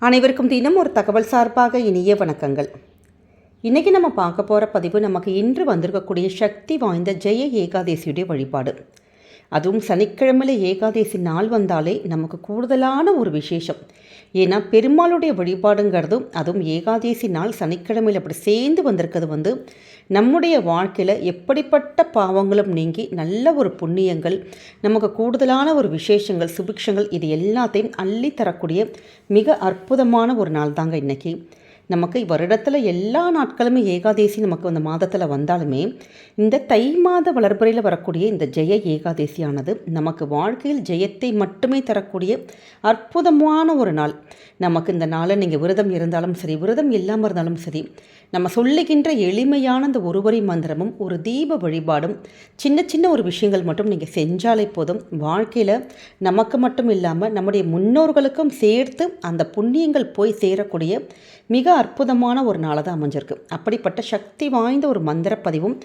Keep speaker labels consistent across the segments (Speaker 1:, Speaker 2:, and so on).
Speaker 1: அனைவருக்கும் தினம் ஒரு தகவல் சார்பாக இனிய வணக்கங்கள். இன்றைக்கி நம்ம பார்க்க போகிற பதிவு நமக்கு இன்று வந்திருக்கக்கூடிய சக்தி வாய்ந்த ஜெய ஏகாதேசியுடைய வழிபாடு. அதுவும் சனிக்கிழமையில் ஏகாதேசி நாள் வந்தாலே நமக்கு கூடுதலான ஒரு விசேஷம். ஏன்னா பெருமாளுடைய வழிபாடுங்கிறதும் அதுவும் ஏகாதேசி நாள் சனிக்கிழமையில் அப்படி சேர்ந்து வந்திருக்கிறது நம்முடைய வாழ்க்கையில் எப்படிப்பட்ட பாவங்களும் நீங்கி நல்ல ஒரு புண்ணியங்கள், நமக்கு கூடுதலான ஒரு விசேஷங்கள், சுபிக்ஷங்கள் இது எல்லாத்தையும் அள்ளி தரக்கூடிய மிக அற்புதமான ஒரு நாள் தாங்க இன்றைக்கி. நமக்கு வருடத்தில் எல்லா நாட்களுமே ஏகாதேசி நமக்கு அந்த மாதத்தில் வந்தாலுமே இந்த தை மாத வளர்பிறையில் வரக்கூடிய இந்த ஜெய ஏகாதேசியானது நமக்கு வாழ்க்கையில் ஜெயத்தை மட்டுமே தரக்கூடிய அற்புதமான ஒரு நாள். நமக்கு இந்த நாளை நீங்கள் விரதம் இருந்தாலும் சரி, விரதம் இல்லாமல் இருந்தாலும் சரி, நம்ம சொல்லுகின்ற எளிமையான இந்த ஒருவரி மந்திரமும் ஒரு தீப வழிபாடும் சின்ன சின்ன ஒரு விஷயங்கள் மட்டும் நீங்கள் செஞ்சாலே போதும், வாழ்க்கையில் நமக்கு மட்டும் இல்லாமல் நம்முடைய முன்னோர்களுக்கும் சேர்த்து அந்த புண்ணியங்கள் போய் சேரக்கூடிய மிக அற்புதமான ஒரு நாளாக தான் அமைஞ்சிருக்கு. அப்படிப்பட்ட சக்தி வாய்ந்த ஒரு மந்திர பதிவும்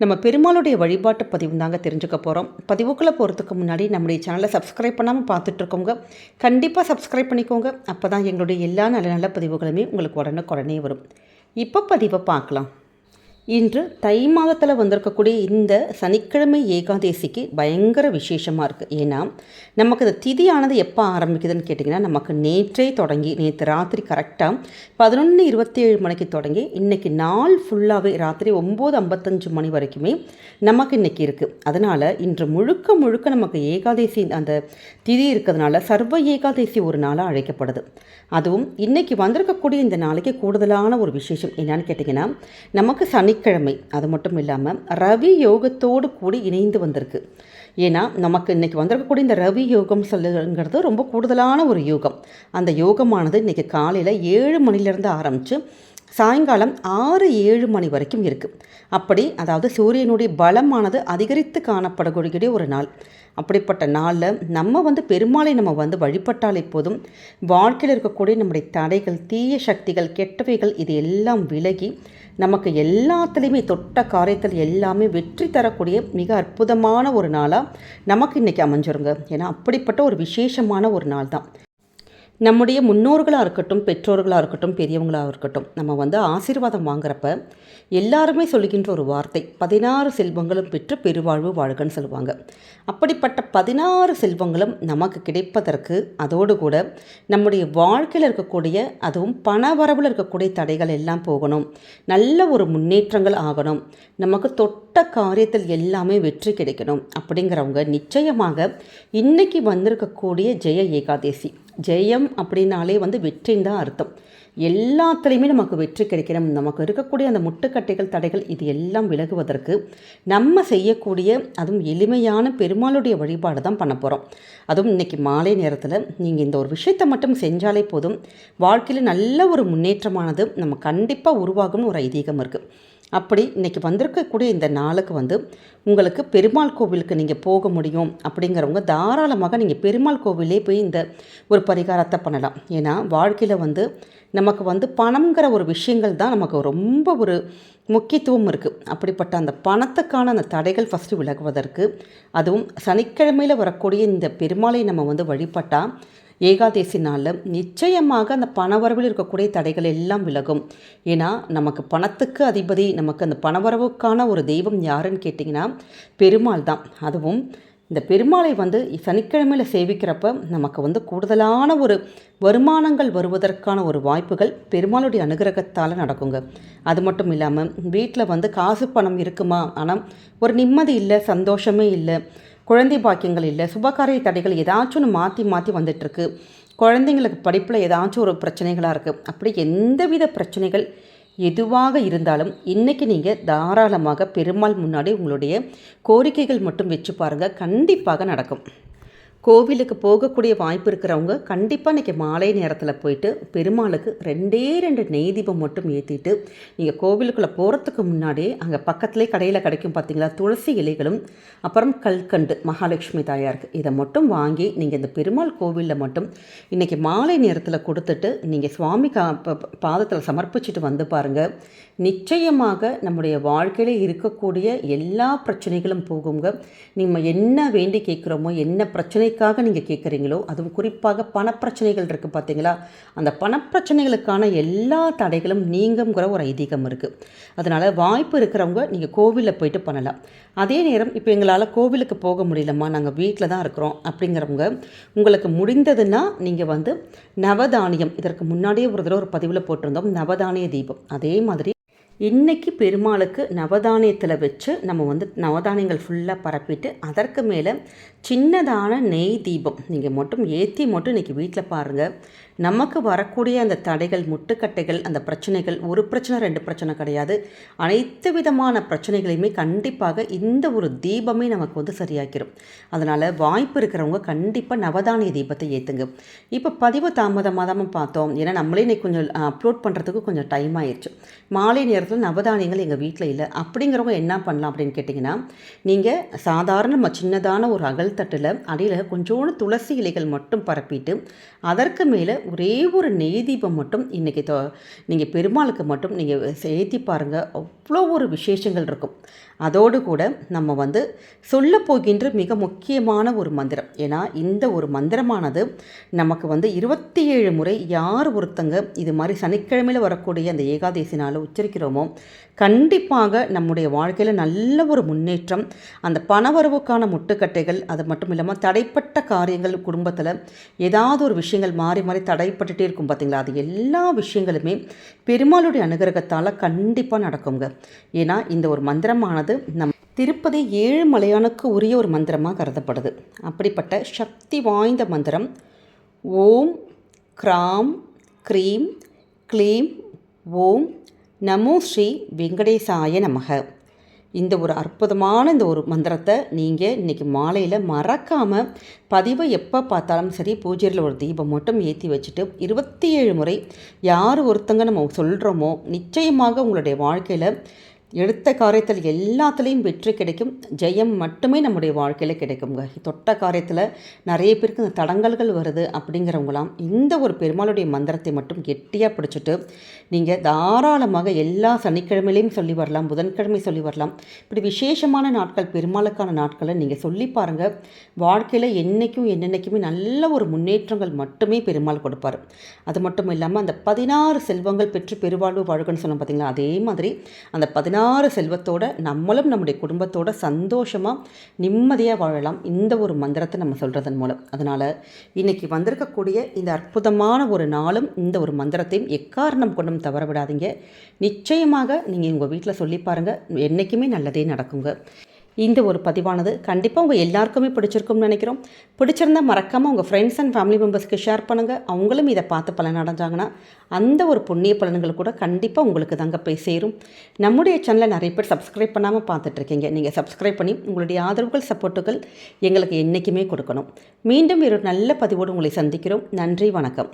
Speaker 1: நம்ம பெருமாளுடைய வழிபாட்டு பதிவும் தாங்க தெரிஞ்சுக்க போகிறோம். பதிவுக்குள்ளே போகிறதுக்கு முன்னாடி நம்முடைய சேனலை சப்ஸ்கிரைப் பண்ணாமல் பார்த்துட்ருக்கோங்க, கண்டிப்பாக சப்ஸ்கிரைப் பண்ணிக்கோங்க. அப்போ தான் எங்களுடைய எல்லா நல்ல நல்ல பதிவுகளுமே உங்களுக்கு உடனே வரும். இப்போ பதிவை பார்க்கலாம். இன்று தை மாதத்தில் வந்திருக்கக்கூடிய இந்த சனிக்கிழமை ஏகாதேசிக்கு பயங்கர விசேஷமாக இருக்குது. ஏன்னா நமக்கு இந்த திதியானது எப்போ ஆரம்பிக்குதுன்னு கேட்டிங்கன்னா, நமக்கு நேற்றே தொடங்கி நேற்று ராத்திரி கரெக்டாக 11:27 மணிக்கு தொடங்கி இன்றைக்கி நாள் ஃபுல்லாகவே ராத்திரி 9:55 மணி வரைக்குமே நமக்கு இன்றைக்கி இருக்குது. அதனால் இன்று முழுக்க நமக்கு ஏகாதேசி அந்த திதி இருக்கிறதுனால சர்வ ஏகாதேசி ஒரு நாளாக அழைக்கப்படுது. அதுவும் இன்றைக்கி வந்திருக்கக்கூடிய இந்த நாளைக்கு கூடுதலான ஒரு விசேஷம் என்னன்னு கேட்டிங்கன்னா, நமக்கு சனிக்கிழமை, அது மட்டும் இல்லாமல் ரவி யோகத்தோடு கூடி இணைந்து வந்திருக்கு. ஏன்னா நமக்கு இன்றைக்கி வந்திருக்கக்கூடிய இந்த ரவி யோகம் சொல்லுங்கிறது ரொம்ப கூடுதலான ஒரு யோகம். அந்த யோகமானது இன்றைக்கி காலையில் 7 மணிலேருந்து ஆரம்பித்து சாயங்காலம் 6-7 மணி வரைக்கும் இருக்குது. அப்படி அதாவது சூரியனுடைய பலமானது அதிகரித்து காணப்படக்கூடிய ஒரு நாள். அப்படிப்பட்ட நாளில் நம்ம பெருமாளை நம்ம வழிபட்டாலே போதும், வாழ்க்கையில் இருக்கக்கூடிய நம்முடைய தடைகள், தீய சக்திகள், கெட்டவைகள் இது எல்லாம் விலகி நமக்கு எல்லாத்துலேயுமே தொட்ட காரியத்தில் எல்லாமே வெற்றி தரக்கூடிய மிக அற்புதமான ஒரு நாளாக நமக்கு இன்றைக்கி அமைஞ்சிருங்க. ஏன்னா அப்படிப்பட்ட ஒரு விசேஷமான ஒரு நாள் தான். நம்முடைய முன்னோர்களாக இருக்கட்டும், பெற்றோர்களாக இருக்கட்டும், பெரியவங்களாக இருக்கட்டும், நம்ம ஆசீர்வாதம் வாங்குறப்ப எல்லாருமே சொல்லுகின்ற ஒரு வார்த்தை 16 செல்வங்களும் பெற்று பெருவாழ்வு வாழ்கன்னு சொல்லுவாங்க. அப்படிப்பட்ட 16 செல்வங்களும் நமக்கு கிடைப்பதற்கு அதோடு கூட நம்முடைய வாழ்க்கையில் இருக்கக்கூடிய அதுவும் பண வரவில் இருக்கக்கூடிய தடைகள் எல்லாம் போகணும், நல்ல ஒரு முன்னேற்றங்கள் ஆகணும், நமக்கு தொட்ட காரியத்தில் எல்லாமே வெற்றி கிடைக்கணும் அப்படிங்கிறவங்க நிச்சயமாக இன்றைக்கி வந்திருக்கக்கூடிய ஜெய ஏகாதேசி, ஜெயம் அப்படின்னாலே வெற்றின்னு தான் அர்த்தம். எல்லாத்துலேயுமே நமக்கு வெற்றி கிடைக்கணும், நமக்கு இருக்கக்கூடிய அந்த முட்டுக்கட்டைகள், தடைகள் இது எல்லாம் விலகுவதற்கு நம்ம செய்யக்கூடிய அதுவும் எளிமையான பெருமாளுடைய வழிபாடு தான் பண்ண போகிறோம். அதுவும் இன்றைக்கி மாலை நேரத்தில் நீங்கள் இந்த ஒரு விஷயத்தை மட்டும் செஞ்சாலே போதும், வாழ்க்கையில் நல்ல ஒரு முன்னேற்றமானது நம்ம கண்டிப்பாக உருவாகும்னு ஒரு ஐதீகம் இருக்குது. அப்படி இன்றைக்கி வந்திருக்கக்கூடிய இந்த நாளுக்கு உங்களுக்கு பெருமாள் கோவிலுக்கு நீங்கள் போக முடியும் அப்படிங்கிறவங்க தாராளமாக நீங்கள் பெருமாள் கோவிலே போய் இந்த ஒரு பரிகாரத்தை பண்ணலாம். ஏன்னா வாழ்க்கையில் நமக்கு பணங்கிற ஒரு விஷயங்கள் தான் நமக்கு ரொம்ப ஒரு முக்கியத்துவம் இருக்குது. அப்படிப்பட்ட அந்த பணத்துக்கான அந்த தடைகள் ஃபஸ்ட்டு விலகுவதற்கு அதுவும் சனிக்கிழமையில் வரக்கூடிய இந்த பெருமாளை நம்ம வழிபட்டால் ஏகாதேசி நாளில் நிச்சயமாக அந்த பணவரவில் இருக்கக்கூடிய தடைகள் எல்லாம் விலகும். ஏன்னா நமக்கு பணத்துக்கு அதிபதி, நமக்கு அந்த பணவரவுக்கான ஒரு தெய்வம் யாருன்னு கேட்டிங்கன்னா பெருமாள் தான். அதுவும் இந்த பெருமாளை சனிக்கிழமையில் சேவிக்கிறப்ப நமக்கு கூடுதலான ஒரு வருமானங்கள் வருவதற்கான ஒரு வாய்ப்புகள் பெருமாளுடைய அனுகிரகத்தால் நடக்குங்க. அது மட்டும் இல்லாமல் வீட்டில் காசு பணம் இருக்குமா, ஆனால் ஒரு நிம்மதி இல்லை, சந்தோஷமே இல்லை, குழந்தை பாக்கியங்கள் இல்லை, சுபகாரிய தடைகள் ஏதாச்சும் ஒன்று மாற்றி வந்துட்டுருக்கு, குழந்தைங்களுக்கு படிப்பில் ஏதாச்சும் ஒரு பிரச்சனைகளாக இருக்குது. அப்படி எந்தவித பிரச்சனைகள் எதுவாக இருந்தாலும் இன்றைக்கி நீங்கள் தாராளமாக பெருமாள் முன்னாடி உங்களுடைய கோரிக்கைகள் மட்டும் வச்சு பாருங்கள், கண்டிப்பாக நடக்கும். கோவிலுக்கு போகக்கூடிய வாய்ப்பு இருக்கிறவங்க கண்டிப்பாக இன்றைக்கி மாலை நேரத்தில் போயிட்டு பெருமாளுக்கு 2 நெய் தீபம் மட்டும் ஏற்றிட்டு நீங்கள் கோவிலுக்குள்ளே போகிறதுக்கு முன்னாடியே அங்கே பக்கத்துலேயே கடையில் கிடைக்கும் பார்த்தீங்களா, துளசி இலைகளும் அப்புறம் கல்கண்டு மகாலட்சுமி தாயாருக்கு இதை மட்டும் வாங்கி நீங்கள் இந்த பெருமாள் கோவிலில் மட்டும் இன்றைக்கி மாலை நேரத்தில் கொடுத்துட்டு நீங்கள் சுவாமி பாதத்தில் சமர்ப்பிச்சுட்டு வந்து பாருங்கள். நிச்சயமாக நம்முடைய வாழ்க்கையில் இருக்கக்கூடிய எல்லா பிரச்சனைகளும் போகுங்க. நம்ம என்ன வேண்டி கேட்குறோமோ, என்ன பிரச்சனை பிரச்சனைக்காக நீங்கள் கேட்குறீங்களோ, அதுவும் குறிப்பாக பணப்பிரச்சனைகள் இருக்குது பார்த்தீங்களா, அந்த பணப்பிரச்சனைகளுக்கான எல்லா தடைகளும் நீங்குங்கிற ஒரு ஐதீகம் இருக்குது. அதனால் வாய்ப்பு இருக்கிறவங்க நீங்கள் கோவிலில் போயிட்டு பண்ணலாம். அதே நேரம் இப்போ எங்களால் கோவிலுக்கு போக முடியலம்மா, நாங்கள் வீட்டில் தான் இருக்கிறோம் அப்படிங்கிறவங்க, உங்களுக்கு முடிந்ததுன்னா நீங்கள் வந்து நவதானியம், இதற்கு முன்னாடியே ஒரு தடவை ஒரு பதிவில் போட்டிருந்தோம் நவதானிய தீபம். அதே மாதிரி இன்றைக்கி பெருமாளுக்கு நவதானியத்தில் வச்சு நம்ம வந்து நவதானியங்கள் ஃபுல்லாக பரப்பிட்டு அதற்கு மேலே சின்னதான நெய் தீபம் நீங்கள் மட்டும் ஏற்றி மட்டும் இன்றைக்கி வீட்டில் பாருங்கள். நமக்கு வரக்கூடிய அந்த தடைகள், முட்டுக்கட்டைகள், அந்த பிரச்சனைகள், ஒரு பிரச்சனை 2 பிரச்சனை கிடையாது, அனைத்து விதமான பிரச்சனைகளையுமே கண்டிப்பாக இந்த ஒரு தீபமே நமக்கு வந்து சரியாக்கிடும். அதனால் வாய்ப்பு இருக்கிறவங்க கண்டிப்பாக நவதானிய தீபத்தை ஏற்றுங்க. இப்போ பதிவு தாமதமாக தான் பார்த்தோம், ஏன்னா நம்மளே இன்றைக்கி கொஞ்சம் அப்லோட் பண்ணுறதுக்கு கொஞ்சம் டைம் ஆயிடுச்சு. மாலை நேரத்தில் நவதானியங்கள் எங்கள் வீட்டில் இல்லை அப்படிங்கிறவங்க என்ன பண்ணலாம் அப்படின்னு கேட்டிங்கன்னா, நீங்கள் சாதாரண சின்னதான ஒரு அகல் தட்டில் அடியில் கொஞ்சோண்டு துளசி இலைகள் மட்டும் பரப்பிட்டு அதற்கு மேலே ஒரே ஒரு நெய் தீபம் மட்டும் இன்றைக்கி நீங்கள் பெருமாளுக்கு மட்டும் நீங்கள் ஏற்றி பாருங்கள். அவ்வளோ ஒரு விசேஷங்கள் இருக்கும். அதோடு கூட நம்ம வந்து சொல்ல போகின்ற மிக முக்கியமான ஒரு மந்திரம். ஏன்னா இந்த ஒரு மந்திரமானது நமக்கு வந்து 27 முறை யார் ஒருத்தங்க இது மாதிரி சனிக்கிழமையில் வரக்கூடிய அந்த ஏகாதசி நாள் உச்சரிக்கிறோமோ, கண்டிப்பாக நம்முடைய வாழ்க்கையில் நல்ல ஒரு முன்னேற்றம், அந்த பணவரவுக்கான முட்டுக்கட்டைகள், அது மட்டும் இல்லாமல் தடைப்பட்ட காரியங்கள், குடும்பத்தில் ஏதாவது ஒரு விஷயங்கள் மாறி மாறி தடைப்பட்டுகிட்டே இருக்கும் பார்த்தீங்களா, அது எல்லா விஷயங்களுமே பெருமாளுடைய அனுகிரகத்தால் கண்டிப்பாக நடக்குங்க. ஏன்னா இந்த ஒரு மந்திரமானது திருப்பதி ஏழுமலையானுக்கு உரிய ஒரு மந்திரமாக கருதப்படுது. அப்படிப்பட்ட சக்தி வாய்ந்த மந்திரம் ஓம் கிராம் க்ரீம் க்ளீம் ஓம் நமோ ஸ்ரீ வெங்கடேசாய நமக. இந்த ஒரு அற்புதமான இந்த ஒரு மந்திரத்தை நீங்கள் இன்றைக்கி மாலையில் மறக்காமல் பதிவை எப்போ பார்த்தாலும் சரி பூஜையில் ஒரு தீபம் மட்டும் ஏற்றி வச்சுட்டு 27 முறை யார் ஒருத்தங்க நம்ம சொல்கிறோமோ, நிச்சயமாக உங்களுடைய வாழ்க்கையில் எடுத்த காரியத்தில் எல்லாத்துலேயும் வெற்றி கிடைக்கும், ஜெயம் மட்டுமே நம்முடைய வாழ்க்கையில் கிடைக்குங்க. தொட்ட காரியத்தில் நிறைய பேருக்கு இந்த தடங்கல்கள் வருது அப்படிங்கிறவங்களாம் இந்த ஒரு பெருமாளுடைய மந்திரத்தை மட்டும் கெட்டியாக பிடிச்சிட்டு நீங்கள் தாராளமாக எல்லா சனிக்கிழமையிலையும் சொல்லி வரலாம், புதன்கிழமை சொல்லி வரலாம். இப்படி விசேஷமான நாட்கள், பெருமாளுக்கான நாட்களை நீங்கள் சொல்லி பாருங்கள். வாழ்க்கையில் என்னென்னைக்குமே நல்ல ஒரு முன்னேற்றங்கள் மட்டுமே பெருமாள் கொடுப்பார். அது மட்டும் இல்லாமல் அந்த 16 செல்வங்கள் பெற்று பெருவாழ்வு வாழ்கன்னு சொன்னோம் பார்த்தீங்களா, அதே மாதிரி அந்த 16 செல்வத்தோடு நம்மளும் நம்முடைய குடும்பத்தோட சந்தோஷமாக நிம்மதியாக வாழலாம் இந்த ஒரு மந்திரத்தை நம்ம சொல்கிறதன் மூலம். அதனால் இன்றைக்கி வந்திருக்கக்கூடிய இந்த அற்புதமான ஒரு நாளும் இந்த ஒரு மந்திரத்தையும் எக்காரணம் கொண்டும் தவற விடாதீங்க. நிச்சயமாக நீங்கள் உங்கள் வீட்டில் சொல்லி பாருங்கள், என்றைக்குமே நல்லதே நடக்குங்க. இந்த ஒரு பதிவானது கண்டிப்பாக உங்கள் எல்லாருக்குமே பிடிச்சிருக்கும்னு நினைக்கிறோம். பிடிச்சிருந்தால் மறக்காமல் உங்கள் ஃப்ரெண்ட்ஸ் அண்ட் ஃபேமிலி மெம்பர்ஸ்க்கு ஷேர் பண்ணுங்கள். அவங்களும் இதை பார்த்து பலன் அடைஞ்சாங்கன்னா அந்த ஒரு புண்ணிய பலன்கள் கூட கண்டிப்பாக உங்களுக்கு தாங்க போய் சேரும். நம்முடைய சேனலை நிறைய பேர் சப்ஸ்கிரைப் பண்ணாமல் பார்த்துட்ருக்கீங்க. நீங்கள் சப்ஸ்கிரைப் பண்ணி உங்களுடைய ஆதரவுகள், சப்போர்ட்டுகள் எங்களுக்கு என்றைக்குமே கொடுக்கணும். மீண்டும் ஒரு நல்ல பதிவோடு உங்களை சந்திக்கிறோம். நன்றி, வணக்கம்.